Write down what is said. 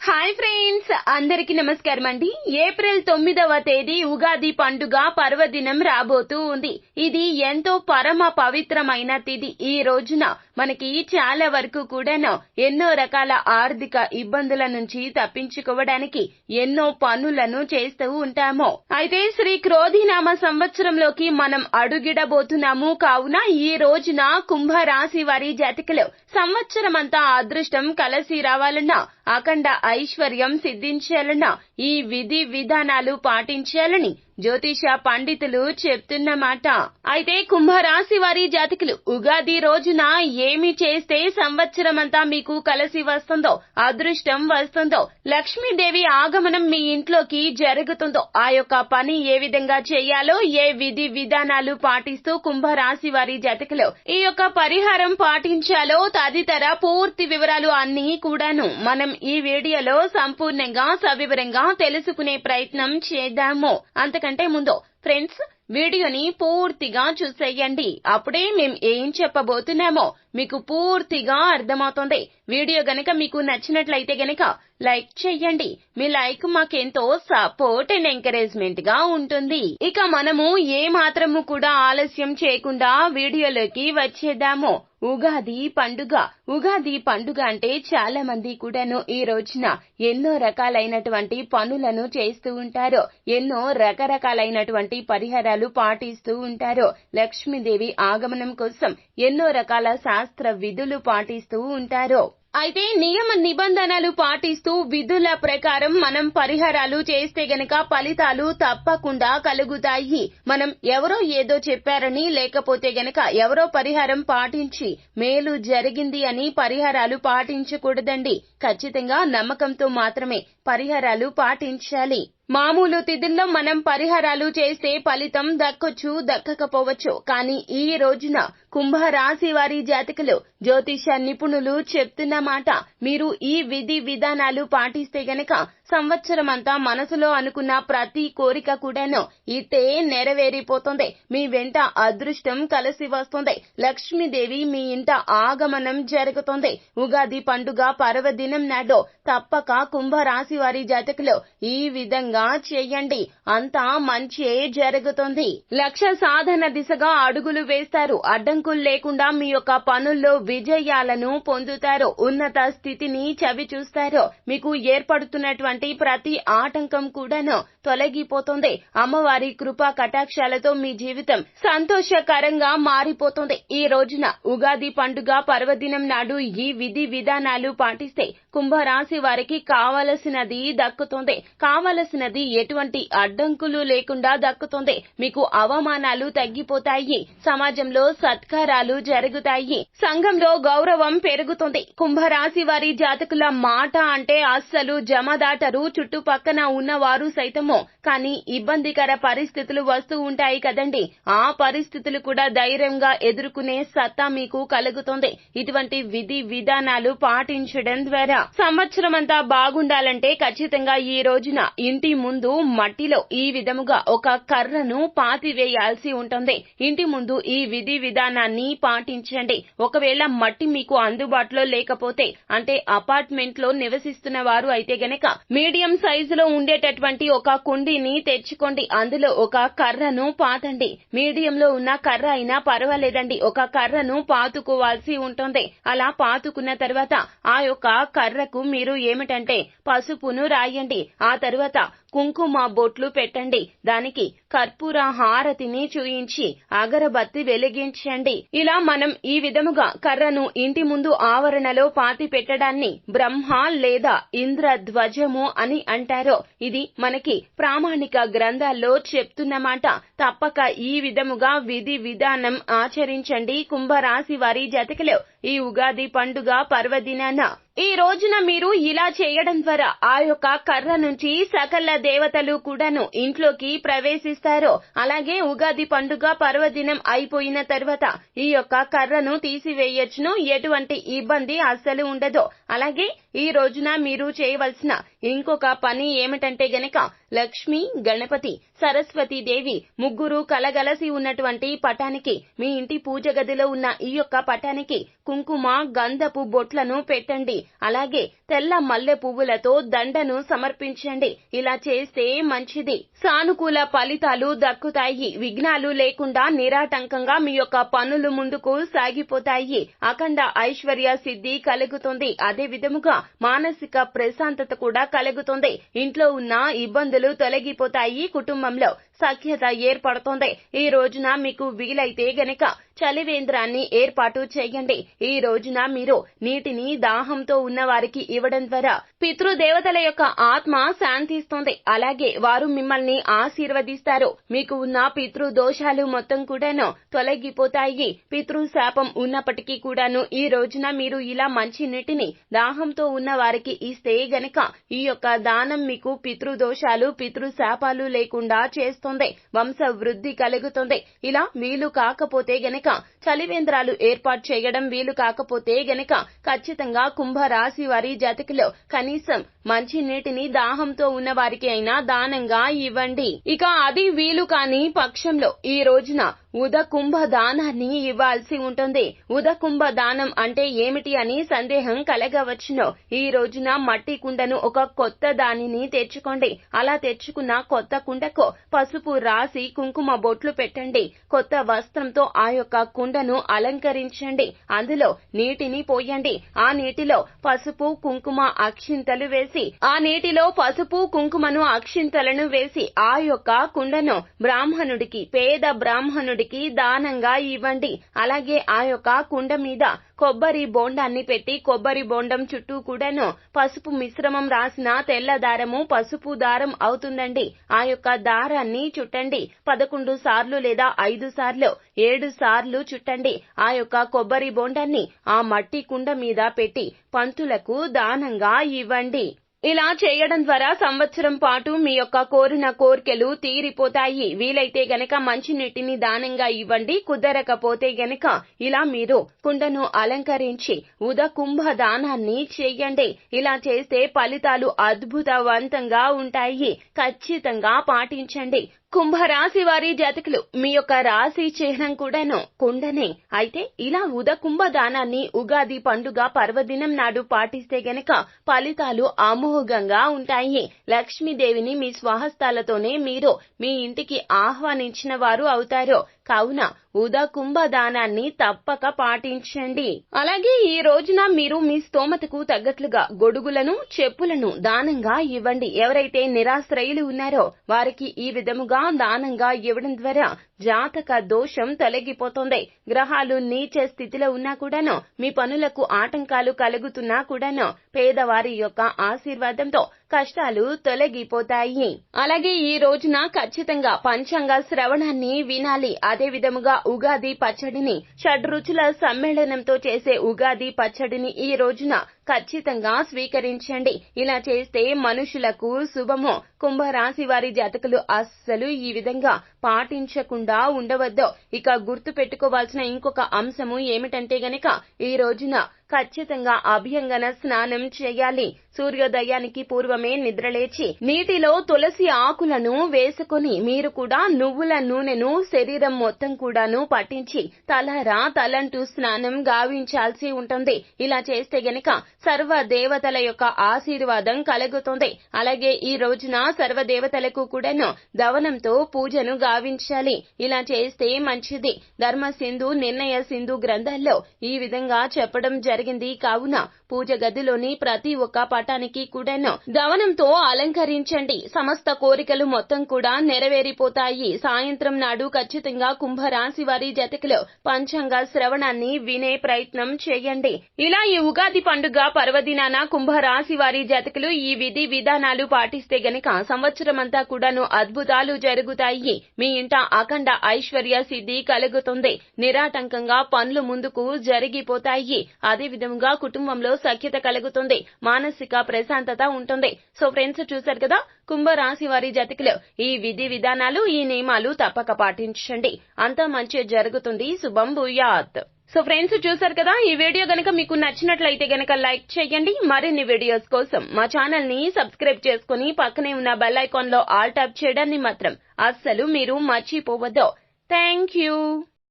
Hi friends, అందరికి నమస్కారం అండి. ఏప్రిల్ 9వ తేదీ ఉగాది పండుగ పర్వదినం రాబోతూ ఉంది. ఇది ఎంతో పరమ పవిత్రమైన తిథి. ఈ రోజున మనకి చాలా వరకు కూడాను ఎన్నో రకాల ఆర్థిక ఇబ్బందుల నుంచి తప్పించుకోవడానికి ఎన్నో పనులను చేస్తూ ఉంటాము. అయితే శ్రీ క్రోధినామ సంవత్సరంలోకి మనం అడుగిడబోతున్నాము. కావున ఈ రోజున కుంభరాశి వారి జాతకులు సంవత్సరమంతా అదృష్టం కలసి రావాలన్నా, అఖండ ఐశ్వర్యం సిద్ధించాలన్నా ఈ విధి విధానాలు పాటించాలని జ్యోతిష పండితులు చెప్తున్నమాట. అయితే కుంభరాశి వారి జాతకులు ఉగాది రోజున ఏమి చేస్తే సంవత్సరమంతా మీకు కలిసి వస్తుందో, అదృష్టం వస్తుందో, లక్ష్మీదేవి ఆగమనం మీ ఇంట్లోకి జరుగుతుందో, ఆ యొక్క పని ఏ విధంగా చేయాలో, ఏ విధి విధానాలు పాటిస్తూ కుంభరాశి వారి జాతకులు ఈ యొక్క పరిహారం పాటించాలో తదితర పూర్తి వివరాలు అన్ని కూడాను మనం ఈ వీడియోలో సంపూర్ణంగా సవివరంగా తెలుసుకునే ప్రయత్నం చేద్దాము. అంతకంటే ముందు ఫ్రెండ్స్, వీడియోని పూర్తిగా చూసేయండి. అప్పుడే మేం ఏం చెప్పబోతున్నామో మీకు పూర్తిగా అర్థమవుతుంది. వీడియో గనక మీకు నచ్చినట్లయితే గనక లైక్ చేయండి. మీ లైక్ మాకెంతో సపోర్ట్ అండ్ ఎంకరేజ్మెంట్ గా ఉంటుంది. ఇక మనము ఏ మాత్రము కూడా ఆలస్యం చేయకుండా వీడియోలోకి వచ్చేద్దాము. ఉగాది పండుగ అంటే చాలా మంది కూడాను ఈ రోజున ఎన్నో రకాలైనటువంటి పనులను చేస్తూ ఉంటారు. ఎన్నో రకరకాలైనటువంటి పరిహారాలు పాటిస్తూ ఉంటారు. లక్ష్మీదేవి ఆగమనం కోసం ఎన్నో రకాల శాస్త్ర విధులు పాటిస్తూ ఉంటారు. అయితే నియమ నిబంధనలు పాటిస్తూ విధుల ప్రకారం మనం పరిహారాలు చేస్తే గనక ఫలితాలు తప్పకుండా కలుగుతాయి. మనం ఎవరో ఏదో చెప్పారని, లేకపోతే గనక ఎవరో పరిహారం పాటించి మేలు జరిగింది అని పరిహారాలు పాటించకూడదండి. ఖచ్చితంగా నమ్మకంతో మాత్రమే పరిహారాలు పాటించాలి. మామూలు తిథుల్లో మనం పరిహారాలు చేస్తే ఫలితం దక్కొచ్చు, దక్కకపోవచ్చు. కానీ ఈ రోజున కుంభరాశి వారి జాతకులు జ్యోతిష నిపుణులు చెప్తున్నమాట, మీరు ఈ విధి విధానాలు పాటిస్తే గనక సంవత్సరమంతా మనసులో అనుకున్న ప్రతి కోరిక కూడాను ఇట్టే నెరవేరిపోతుంది. మీ వెంట అదృష్టం కలిసి వస్తుంది. లక్ష్మీదేవి మీ ఇంట ఆగమనం జరుగుతుంది. ఉగాది పండుగ పర్వదినం నాడు తప్పక కుంభరాశి వారి జాతకులు ఈ విధంగా చేయండి. అంతా మంచే జరుగుతుంది. లక్ష్య సాధన దిశగా అడుగులు వేస్తారు. అడ్డంకులు లేకుండా మీ యొక్క పనుల్లో విజయాలను పొందుతారు. ఉన్నత స్థితిని చవి చూస్తారు. మీకు ఏర్పడుతున్నటువంటి ప్రతి ఆటంకం కూడాను తొలగిపోతుంది. అమ్మవారి కృపా కటాక్షాలతో మీ జీవితం సంతోషకరంగా మారిపోతుంది. ఈ రోజున ఉగాది పండుగ పర్వదినం నాడు ఈ విధి విధానాలు పాటిస్తే కుంభరాశి వారికి కావలసినది దక్కుతుంది. కావలసినది ఎటువంటి అడ్డంకులు లేకుండా దక్కుతుంది. మీకు అవమానాలు తగ్గిపోతాయి. సమాజంలో సత్కారాలు జరుగుతాయి. సంఘంలో గౌరవం పెరుగుతుంది. కుంభరాశి వారి జాతకుల మాట అంటే అస్సలు జమదాటరు చుట్టుపక్కన ఉన్నవారు సైతము. కానీ ఇబ్బందికర పరిస్థితులు వస్తూ ఉంటాయి కదండి. ఆ పరిస్థితులు కూడా ధైర్యంగా ఎదుర్కొనే సత్తా మీకు కలుగుతుంది. ఇటువంటి విధి విధానాలు పాటించడం ద్వారా సంవత్సరం అంతా బాగుండాలంటే ఖచ్చితంగా ఈ రోజున ఇంటి ముందు మట్టిలో ఈ విధముగా ఒక కర్రను పాతివేయాల్సి ఉంటుంది. ఇంటి ముందు ఈ విధి విధానాన్ని పాటించండి. ఒకవేళ మట్టి మీకు అందుబాటులో లేకపోతే, అంటే అపార్ట్మెంట్ లో నివసిస్తున్న వారు అయితే గనక మీడియం సైజులో ఉండేటటువంటి ఒక కుండీని తెచ్చుకోండి. అందులో ఒక కర్రను పాతండి. మీడియంలో ఉన్న కర్ర అయినా పర్వాలేదండి, ఒక కర్రను పాతుకోవాల్సి ఉంటుంది. అలా పాతుకున్న తర్వాత ఆ యొక్క కర్రకు మీరు ఏమిటంటే పసుపును రాయండి. ఆ తర్వాత కుంకుమ బొట్లు పెట్టండి. దానికి కర్పూర హారతిని చూయించి అగరబత్తి వెలిగించండి. ఇలా మనం ఈ విధముగా కర్రను ఇంటి ముందు ఆవరణలో పాతి పెట్టడాన్ని బ్రహ్మ లేదా ఇంద్ర ధ్వజము అని అంటారు. ఇది మనకి ప్రామాణిక గ్రంథాల్లో చెప్తున్నమాట. తప్పక ఈ విధముగా విధి విధానం ఆచరించండి కుంభరాశి వారి జాతకులు ఈ ఉగాది పండుగ పర్వదినాన. ఈ రోజున మీరు ఇలా చేయడం ద్వారా ఆ యొక్క కర్ర నుంచి సకల దేవతలు కూడాను ఇంట్లోకి ప్రవేశిస్తారు. అలాగే ఉగాది పండుగ పర్వదినం అయిపోయిన తర్వాత ఈ యొక్క కర్రను తీసివేయచ్చును. ఎటువంటి ఇబ్బంది అస్సలు ఉండదు. అలాగే ఈ రోజున మీరు చేయవలసిన ఇంకొక పని ఏమిటంటే గనక లక్ష్మి, గణపతి, సరస్వతి దేవి ముగ్గురు కలగలసి ఉన్నటువంటి పటానికి, మీ ఇంటి పూజ గదిలో ఉన్న ఈ యొక్క పటానికి కుంకుమ, గంధపు బొట్లను పెట్టండి. అలాగే తెల్ల మల్లె పువ్వులతో దండను సమర్పించండి. ఇలా చేస్తే మంచిది. సానుకూల ఫలితాలు దక్కుతాయి. విఘ్నాలు లేకుండా నిరాటంకంగా మీ యొక్క పనులు ముందుకు సాగిపోతాయి. అఖండ ఐశ్వర్య సిద్ధి కలుగుతుంది. అదే విధముగా మానసిక ప్రశాంతత కూడా కలుగుతుంది. ఇంట్లో ఉన్న ఇబ్బందులు తొలగిపోతాయి. కుటుంబంలో సఖ్యత ఏర్పడుతుంది. ఈ రోజున మీకు వీలైతే గనక చలివేంద్రాన్ని ఏర్పాటు చేయండి. ఈ రోజున మీరు నీటిని దాహంతో ఉన్న వారికి ఇవ్వడం ద్వారా పితృదేవతల యొక్క ఆత్మ శాంతిస్తుంది. అలాగే వారు మిమ్మల్ని ఆశీర్వదిస్తారు. మీకు ఉన్న పితృ దోషాలు మొత్తం కూడాను తొలగిపోతాయి. పితృ శాపం ఉన్నప్పటికీ కూడాను ఈ రోజున మీరు ఇలా మంచి నీటిని దాహంతో ఉన్న వారికి ఇస్తే గనక ఈ యొక్క దానం మీకు పితృ దోషాలు, పితృ శాపాలు లేకుండా చేస్తుంది. వంశ వృద్ధి కలుగుతుంది. ఇలా వీలు కాకపోతే గనక చలివేంద్రాలు ఏర్పాటు చేయడం వీలు కాకపోతే గనక ఖచ్చితంగా కుంభరాశి వారి జాతకులు కనీసం మంచి నీటిని దాహంతో ఉన్న వారికి అయినా దానంగా ఇవ్వండి. ఇక అది వీలు కాని పక్షంలో ఈ రోజున ఉదకుంభ దానాన్ని ఇవ్వాల్సి ఉంటుంది. ఉదకుంభ దానం అంటే ఏమిటి అని సందేహం కలగవచ్చును. ఈ రోజున మట్టి కుండను ఒక కొత్త దానిని తెచ్చుకోండి. అలా తెచ్చుకున్న కొత్త కుండకు పసుపు రాసి కుంకుమ బొట్లు పెట్టండి. కొత్త వస్త్రంతో ఆ యొక్క కుండను అలంకరించండి. అందులో నీటిని పోయండి. ఆ నీటిలో పసుపు, కుంకుమ, అక్షింతలు వేసి అక్షింతలను వేసి ఆ యొక్క కుండను బ్రాహ్మణుడికి, పేద బ్రాహ్మణుడికి దానంగా ఇవ్వండి. అలాగే ఆ యొక్క కుండ మీద కొబ్బరి బోండాన్ని పెట్టి కొబ్బరి బోండం చుట్టూ కూడాను పసుపు మిశ్రమం రాసిన తెల్ల దారము పసుపు దారం అవుతుందండి. ఆ యొక్క దారాన్ని చుట్టండి. 11 సార్లు లేదా 5 సార్లు 7 సార్లు చుట్టండి. ఆ యొక్క కొబ్బరి బోండాన్ని ఆ మట్టి కుండ మీద పెట్టి పంతులకు దానంగా ఇవ్వండి. ఇలా చేయడం ద్వారా సంవత్సరం పాటు మీ యొక్క కోరిన కోర్కెలు తీరిపోతాయి. వీలైతే గనక మంచి నీటిని దానంగా ఇవ్వండి. కుదరకపోతే గనక ఇలా మీరు కుండను అలంకరించి ఉదకుంభ దానాన్ని చెయ్యండి. ఇలా చేస్తే ఫలితాలు అద్భుతవంతంగా ఉంటాయి. ఖచ్చితంగా పాటించండి. కుంభరాశి వారి జాతకులు మీ యొక్క రాశి చిహ్నం కూడాను కుండనే. అయితే ఇలా ఉదకుంభ దానాన్ని ఉగాది పండుగ పర్వదినం నాడు పాటిస్తే గనక ఫలితాలు అమోఘంగా ఉంటాయి. లక్ష్మీదేవిని మీ స్వహస్తాలతోనే మీరు మీ ఇంటికి ఆహ్వానించిన వారు అవుతారు. కావున ఉదకుంభ దానాన్ని తప్పక పాటించండి. అలాగే ఈ రోజున మీరు మీ స్తోమతకు తగ్గట్లుగా గొడుగులను, చెప్పులను దానంగా ఇవ్వండి. ఎవరైతే నిరాశ్రయులు ఉన్నారో వారికి ఈ విధముగా దానంగా ఇవ్వడం ద్వారా జాతక దోషం తొలగిపోతుంది. గ్రహాలు నీచ స్థితిలో ఉన్నా కూడాను, మీ పనులకు ఆటంకాలు కలుగుతున్నా కూడాను పేదవారి యొక్క ఆశీర్వాదంతో కష్టాలు తొలగిపోతాయి. అలాగే ఈ రోజున ఖచ్చితంగా పంచాంగ శ్రవణాన్ని వినాలి. అదే విధముగా ఉగాది పచ్చడిని, షడ్రుచుల సమ్మేళనంతో చేసే ఉగాది పచ్చడిని ఈ రోజున ఖచ్చితంగా స్వీకరించండి. ఇలా చేస్తే మనుషులకు శుభము. కుంభరాశి వారి జాతకులు అస్సలు ఈ విధంగా పాటించకుండా ఉండవద్దు. ఇక గుర్తు పెట్టుకోవాల్సిన ఇంకొక అంశము ఏమిటంటే గనక ఈ రోజున ఖచ్చితంగా అభ్యంగన స్నానం చేయాలి. సూర్యోదయానికి పూర్వమే నిద్రలేచి నీటిలో తులసి ఆకులను వేసుకొని మీరు కూడా నువ్వుల నూనెను శరీరం మొత్తం కూడాను పట్టించి తలంటూ స్నానం గావించాల్సి ఉంటుంది. ఇలా చేస్తే గనక సర్వ దేవతల యొక్క ఆశీర్వాదం కలుగుతుంది. అలాగే ఈ రోజున సర్వ దేవతలకు కూడాను దవనంతో పూజను గావించాలి. ఇలా చేస్తే మంచిది. ధర్మ సింధు, నిర్ణయ సింధు గ్రంథాల్లో ఈ విధంగా చెప్పడం జరిగింది. కావున పూజ గదిలోని ప్రతి ఒక్క పటానికి కూడాను దవనంతో అలంకరించండి. సమస్త కోరికలు మొత్తం కూడా నెరవేరిపోతాయి. సాయంత్రం నాడు ఖచ్చితంగా కుంభరాశి వారి జాతకులు పంచాంగ శ్రవణాన్ని వినే ప్రయత్నం చేయండి. ఇలా ఈ ఉగాది పండుగ పర్వదినాన కుంభరాశి వారి జాతకులు ఈ విధి విధానాలు పాటిస్తే గనక సంవత్సరమంతా కూడాను అద్భుతాలు జరుగుతాయి. మీ ఇంట అఖండ ఐశ్వర్య సిద్ధి కలుగుతుంది. నిరాటంకంగా పనులు ముందుకు జరిగిపోతాయి. అదే విధంగా కుటుంబంలో సఖ్యత కలుగుతుంది. మానసిక ప్రశాంతత ఉంటుంది. సో ఫ్రెండ్స్, చూశారు కదా, కుంభరాశి వారి జాతకులు ఈ విధి విధానాలు, ఈ నియమాలు తప్పక పాటించండి. అంతా మంచి జరుగుతుంది. శుభం భూయాత్. సో ఫ్రెండ్స్, చూసారు కదా, ఈ వీడియో గనక మీకు నచ్చినట్లయితే గనక లైక్ చేయండి. మరిన్ని వీడియోస్ కోసం మా ఛానల్ ని సబ్స్క్రైబ్ చేసుకుని పక్కనే ఉన్న బెల్ ఐకాన్ లో ఆల్ టాప్ చేయడాన్ని మాత్రం అస్సలు మీరు మర్చిపోవద్దు. Thank you.